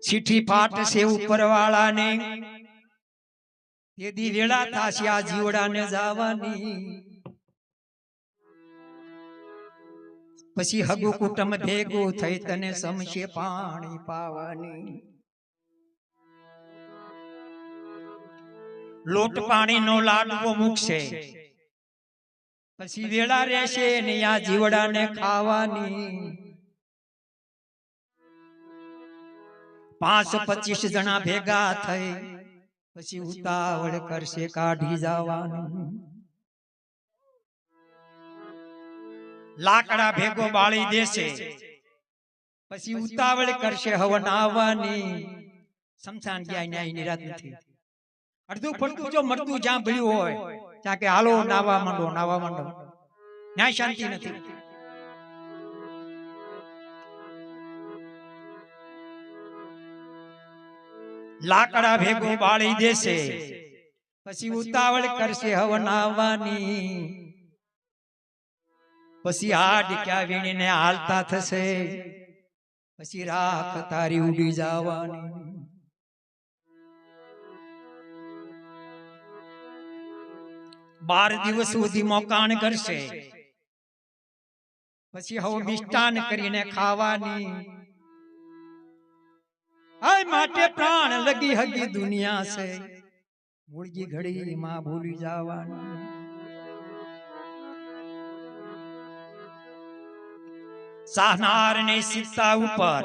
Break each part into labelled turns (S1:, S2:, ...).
S1: ચીઠી ફાટશે ઉપરવાળાને તેદી વેળા થાશે આ જીવડાને જવાની પછી હગુ કુટુંબ ભેગું થઈ તને સમશે પાણી પાવાની લોટ પાણીનો લાડવો મૂકશે પછી વેળા રહેશે ને આ જીવડાને ખાવાની 5-25 જણા ભેગા થઈ પછી ઉતાવળ કરશે કાઢી જવાનું લાકડા ભેગો બાળી દેશે પછી ઉતાવળ કરશે હવન આવવાની સમસાન ગયા ન્યાય નિરાત નથી અડધું ફળતું જો મરતું જ્યાં ભળ્યું હોય ત્યાં કે હાલો નાવા માંડો ન્યાય શાંતિ નથી લાકડા ભેગો બાળી દેશે પછી ઉતાવળ કરશે હવન આવવાની પછી હાડ ક્યાં વીણીને હાલતા થશે પછી રાખ તારી ઉડી જવાની 12 દિવસ સુધી મોકાણ કરશે પછી હવે મિષ્ટાન કરીને ખાવાની આય માટે પ્રાણ લગી હગી દુનિયા છે મૂળજી ઘડી માં ભૂલી જવાની સહનાર ને સીતા ઉપર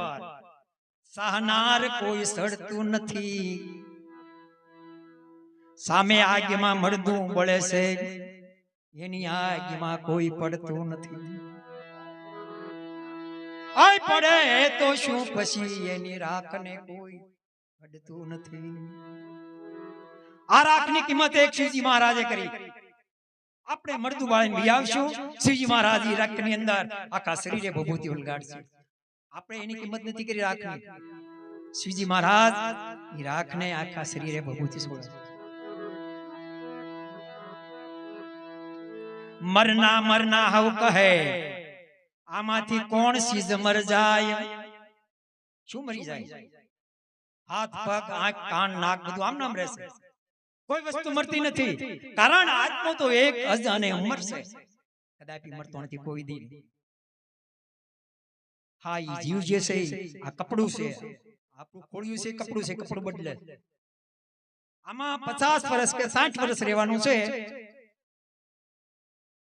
S1: સહનાર કોઈ સડતું નથી સામે આગમાં મળદું બળે છે એની આગમાં કોઈ પડતું નથી આય પડે તો શું પછી એની રાખને કોઈ પડતું નથી આ રાખની કિંમત એક શિવજી મહારાજે કરી આપણે મળદું બાળીને લઈ આવશું શિવજી મહારાજ ની રાખની અંદર આખા શરીરે ભભૂતિ ઉલગાડશે આપણે એની કિંમત નથી કરી રાખની શિવજી મહારાજ ની રાખને આખા શરીરે ભભૂતિ છોડે મરના મરના હવ કહે આમાંથી કોણ ચીજ મર જાય શું મરી જાય હાથ પગ આંખ કાન નાક બધું આમ નામ રહેશે કોઈ વસ્તુ મરતી નથી કારણ આત્મો તો એક અજાને અમર છે કદાપી મરતો નથી કોઈ દી હા ઈ જીવ જે છે આ કપડું છે આપણું ખોળ્યું છે કપડું બદલે આમાં 50 વર્ષ કે 60 વર્ષ રહેવાનું છે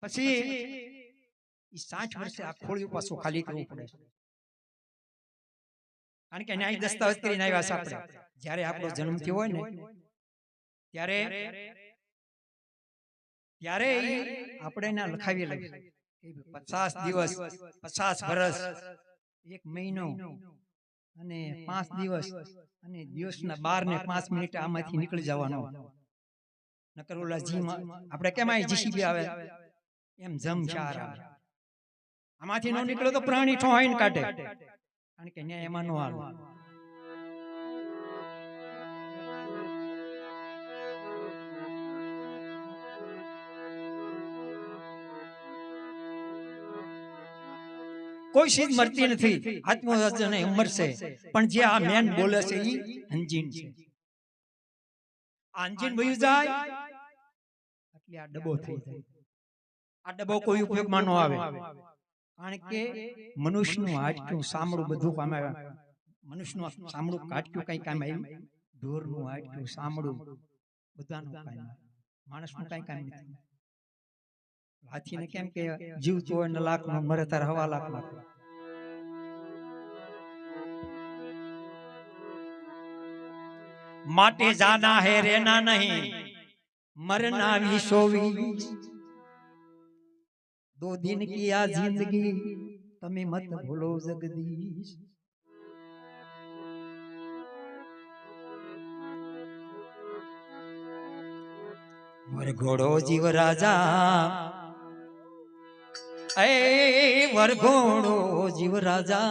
S1: પછી 60 વર્ષે આ ખોળ્યું પાછું ખાલી કરવું પડે કારણ કે ન્યાય દસ્તાવેજ કરીને આવ્યા છે આપણે જ્યારે આપણો જન્મ થયો હોય ને ત્યારે આપણે એના લખાવી લઈએ 50 દિવસ 50 વર્ષ 1 મહિનો અને 5 દિવસ અને દિવસના 12 ને 5 મિનિટ આમાંથી નીકળી જવાનો નકર ઓલા જીમાં આપણે કેમ આ જીસીબી આવે એમ જમચાર આમાંથી નો નીકળ્યો તો પ્રાણી ઠોહાઈને કાઢે કારણ કે ન્યાય એમાં નો હાલે કોઈ ચીજ મરતી નથી આત્મવચન મરશે પણ જે આ મેન બોલે છે ઈ અંજીન છે આ અંજીન વયું જાય એટલે આ ડબો થઈ જાય આ ડબો કોઈ ઉપયોગમાં ન આવે કારણ કે મનુષ્યનું હાડકું સાંભળું બધું કામ આવે મનુષ્યનું સાંભળું કાટક્યું કઈ કામ આવ્યું ઢોરનું હાડકું સાંભળું બધાનું કામ માણસનું કઈ કામ નથી હાથીને કેમ કે જીવતો હોય 9 લાખ નો મરે તાર 1.5 લાખ લાખ માટે જાના હે રેના નહીં मरना भी 24 2 दिन की आ जिंदगी तमे मत भूलो जगदीश वरघोड़ो जीव राजा वरघोड़ो जीव राजा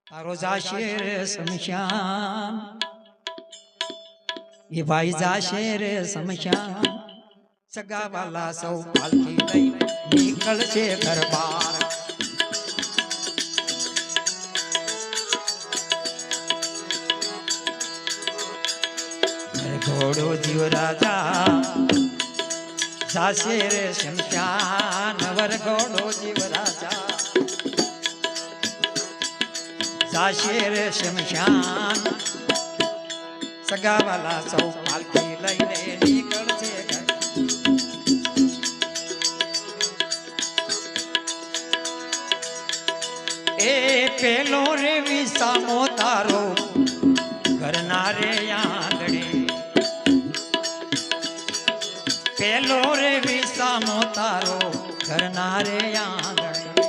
S1: तारो जाशेर समशान ये भाई जाशेर समशान सगा वाला सौ पालकी लई निकल छे घर बार ઘોડો જીવ રાજા જાશે રે શમશાન વરઘોડો જીવ રાજા જાશે રે શમશાન સગાવાલા સૌ પાલકી લઈને નીકળશે એ પેલો રે વિસામો તારો ઘરના રે આંગણે પેલો રે વિસામો તારો ઘરના રે આંગણે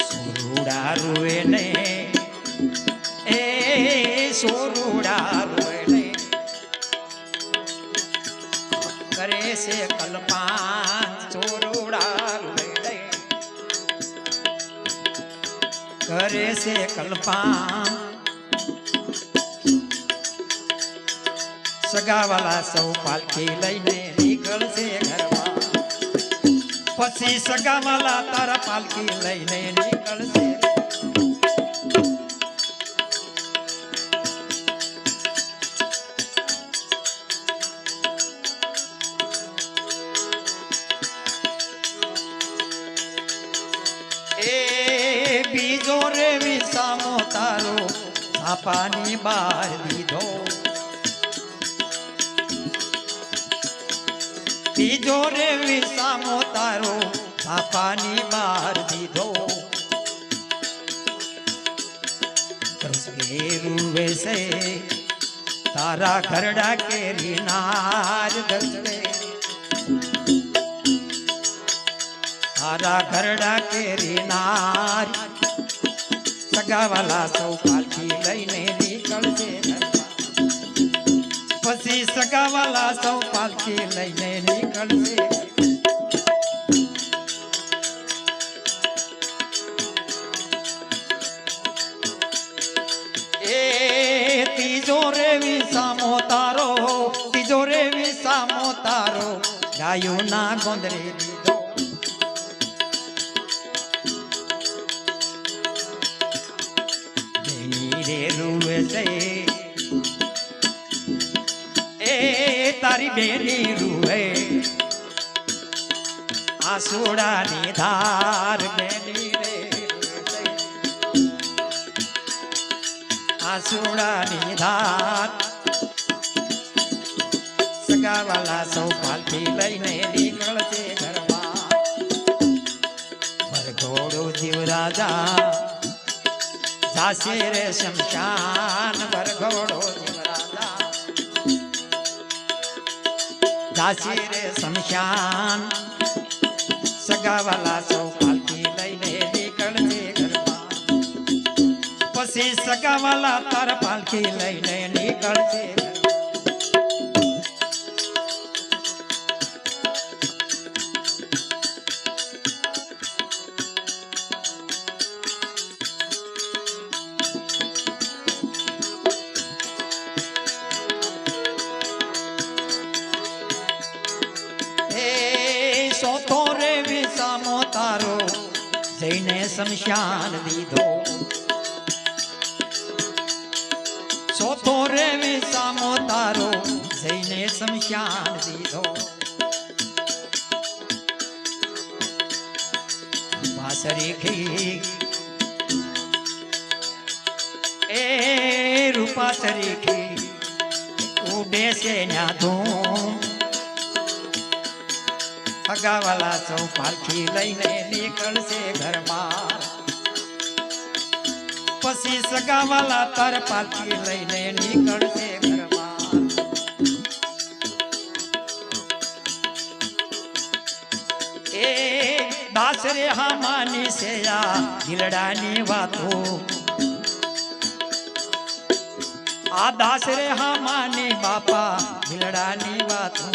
S1: સોરુડા રૂએ ને એ સોરુડા રૂએ ને કરે છે કલ્પાન સોરુડા રૂએ ને કરે છે કલ્પાન સગાવાલા સૌ પાલખી લઈને નીકળશે ઘરમાં પછી સગાવાલા તારા પાલખી લઈને નીકળશે એ બીજો રે વિસામો તારો છાપાની બહાર દીધો બીજો રે વિસામો તારો છાપાની બહાર દીધો રૂવે છે તારા ઘરડા કેરી નાર દસવે તારા ઘરડા કેરી નાર સગાવાલા સૌ પાલખી લઈને નીકળશે પછી સગાવાલા સૌ પાલખી લઈને નીકળશે એ ત્રીજો રે વિસામો તારો ત્રીજો રે વિસામો તારો ગાયો ના ગોંદરે દીધો બેની રે રૂવે છે એ તારી બેની રૂવે આસુડાની ધાર બેની રે આસુડાની ધાર સગાવાલા સૌ પાલખી લઈને નીકળશે ઘરમાં વરઘોડો જીવ રાજા જાશે રે શમશાન વરઘોડો જીવ રાજા જાશે રે શમશાન સગાવાલા સૌ પાલખી લઈને નીકળશે ઘરમાં પછી સગાવાલા તાર પાલખી લઈને નીકળશે સોતો રે વિસામો તારો જઈને શમશાન દીધો સોતો રે વિસામો તારો જઈને શમશાન દીધો રૂપાસરી ખી એ રૂપાસરી ખી ઉડે છે ન્યા ધૂમ સગાવાલા સૌ પાલખી લઈને નીકળશે ઘરમાં પછી સગાવાલા તાર પાલખી લઈને નીકળશે ઘરમાં એ દાસરે હામાની સેયા દિલડાની વાતો આ દાસરે હામાની બાપા દિલડાની વાતો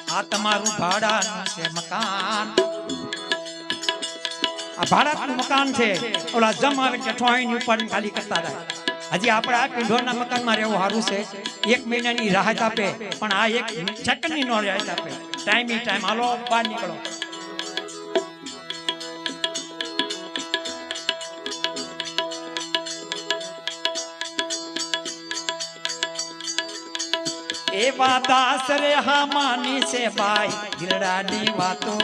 S1: આ તમારું ભાડાનું છે મકાન આ ભાડાનું મકાન છે ઓલા જમ આવે કે ઠોઈની ઉપર ખાલી કરતા રહે હજી આપણે આ પીઢોરના મકાનમાં રહેવું સારું છે 1 મહિનાની રાહત આપે પણ આ 1 સેકન્ડની નો રાહત આપે ટાઈમ હાલો બહાર નીકળો એવા દાસ રે હા માની છે ભાઈ દિલડાની વાતો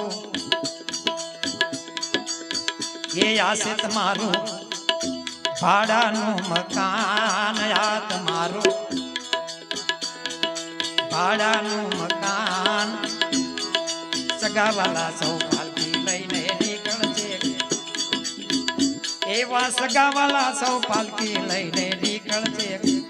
S1: એ આશે તમારું ભાડાનું મકાન આ તમારું ભાડાનું મકાન સગાવાલા સૌ પાલકી લઈને નીકળશે એવા સગાવાલા સૌ પાલકી લઈને નીકળશે